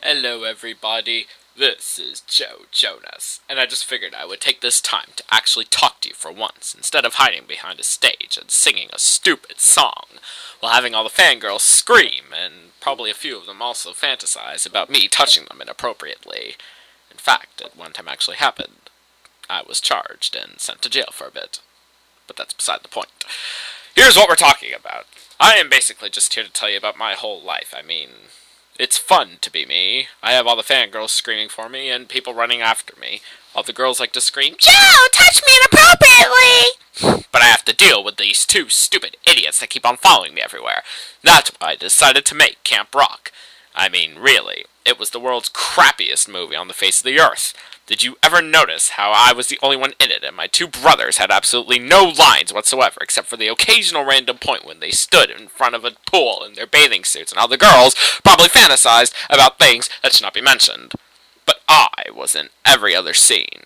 Hello everybody, this is Joe Jonas, and I just figured I would take this time to actually talk to you for once, instead of hiding behind a stage and singing a stupid song, while having all the fangirls scream, and probably a few of them also fantasize about me touching them inappropriately. In fact, it one time actually happened. I was charged and sent to jail for a bit. But that's beside the point. Here's what we're talking about. I am basically just here to tell you about my whole life. I mean, it's fun to be me. I have all the fangirls screaming for me and people running after me. All the girls like to scream, "Joe, touch me inappropriately!" But I have to deal with these two stupid idiots that keep on following me everywhere. That's why I decided to make Camp Rock. I mean, really, it was the world's crappiest movie on the face of the earth. Did you ever notice how I was the only one in it, and my two brothers had absolutely no lines whatsoever, except for the occasional random point when they stood in front of a pool in their bathing suits, and how the girls probably fantasized about things that should not be mentioned. But I was in every other scene.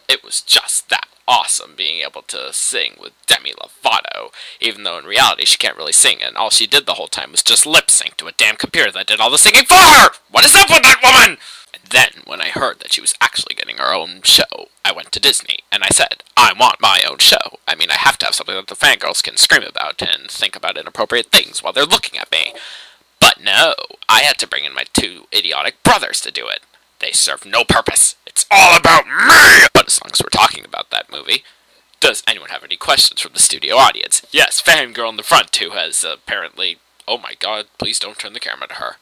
It was just that awesome being able to sing with Demi Lovato, even though in reality she can't really sing, and all she did the whole time was just lip-sync to a damn computer that did all the singing for her! What is up with that woman?! And then, when I heard that she was actually getting her own show, I went to Disney, and I said, I want my own show. I mean, I have to have something that the fangirls can scream about and think about inappropriate things while they're looking at me. But no, I had to bring in my two idiotic brothers to do it. They serve no purpose. It's all about me! But as long as we're talking about that movie, does anyone have any questions from the studio audience? Yes, fangirl in the front, who has apparently... Oh my god, please don't turn the camera to her.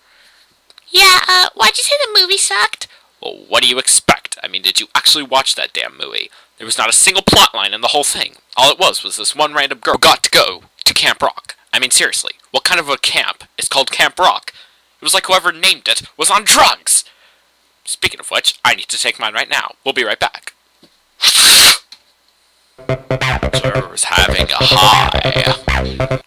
Yeah, why'd you say the movie sucked? Well, what do you expect? I mean, did you actually watch that damn movie? There was not a single plot line in the whole thing. All it was this one random girl who got to go to Camp Rock. I mean, seriously, what kind of a camp is called Camp Rock? It was like whoever named it was on drugs! Speaking of which, I need to take mine right now. We'll be right back. Observer's having a high.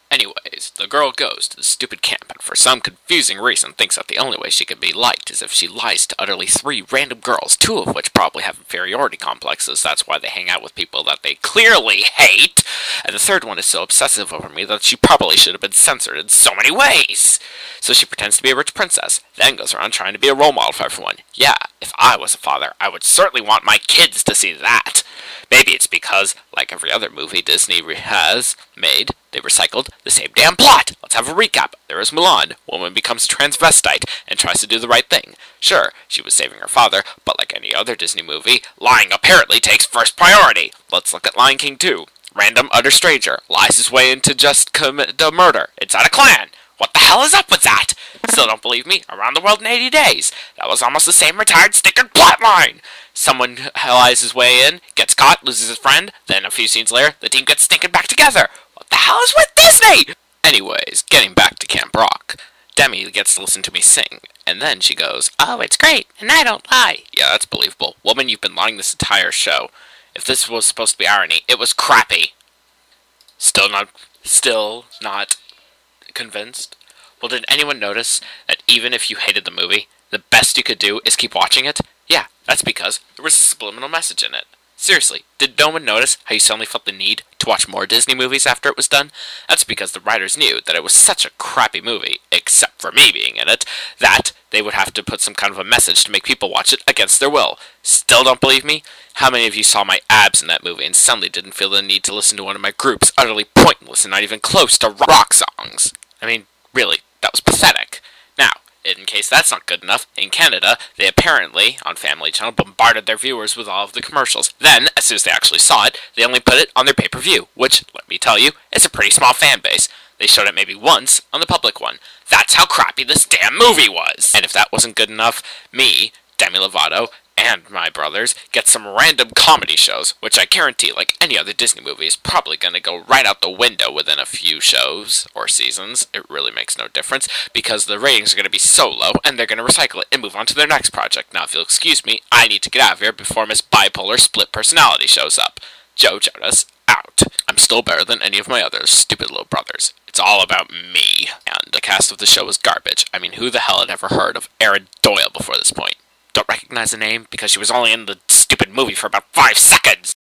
Anyways, the girl goes to the stupid camp, and for some confusing reason thinks that the only way she can be liked is if she lies to utterly three random girls, two of which probably have inferiority complexes, that's why they hang out with people that they clearly hate, and the third one is so obsessive over me that she probably should have been censored in so many ways. So she pretends to be a rich princess, then goes around trying to be a role model for everyone. Yeah, if I was a father, I would certainly want my kids to see that. Maybe it's because, like every other movie Disney has made, they recycled the same damn plot. Let's have a recap. There is Mulan. Woman becomes a transvestite and tries to do the right thing. Sure, she was saving her father, but like any other Disney movie, lying apparently takes first priority. Let's look at Lion King 2. Random utter stranger lies his way into just commit a murder inside a clan. What the hell is up with that? Still don't believe me? Around the World in 80 Days. That was almost the same retired stickered plotline. Someone lies his way in, gets caught, loses his friend, then a few scenes later, the team gets stinking back together. What the hell is with Disney? Anyways, getting back to Camp Rock. Demi gets to listen to me sing, and then she goes, "Oh, it's great, and I don't lie." Yeah, that's believable. Woman, you've been lying this entire show. If this was supposed to be irony, it was crappy. Still not convinced? Well, did anyone notice that even if you hated the movie, the best you could do is keep watching it? Yeah, that's because there was a subliminal message in it. Seriously, did no one notice how you suddenly felt the need to watch more Disney movies after it was done? That's because the writers knew that it was such a crappy movie, except for me being in it, that they would have to put some kind of a message to make people watch it against their will. Still don't believe me? How many of you saw my abs in that movie and suddenly didn't feel the need to listen to one of my group's utterly pointless and not even close to rock songs? I mean, really, that was pathetic. Now, in case that's not good enough, in Canada, they apparently, on Family Channel, bombarded their viewers with all of the commercials. Then, as soon as they actually saw it, they only put it on their pay-per-view, which, let me tell you, is a pretty small fan base. They showed it maybe once on the public one. That's how crappy this damn movie was! And if that wasn't good enough, me, Demi Lovato, and my brothers get some random comedy shows, which I guarantee, like any other Disney movie, is probably going to go right out the window within a few shows or seasons. It really makes no difference, because the ratings are going to be so low, and they're going to recycle it and move on to their next project. Now, if you'll excuse me, I need to get out of here before Miss Bipolar Split Personality shows up. Joe Jonas, out. I'm still better than any of my other stupid little brothers. It's all about me. And the cast of the show was garbage. I mean, who the hell had ever heard of Erin Doyle before this point? Don't recognize the name because she was only in the stupid movie for about 5 seconds.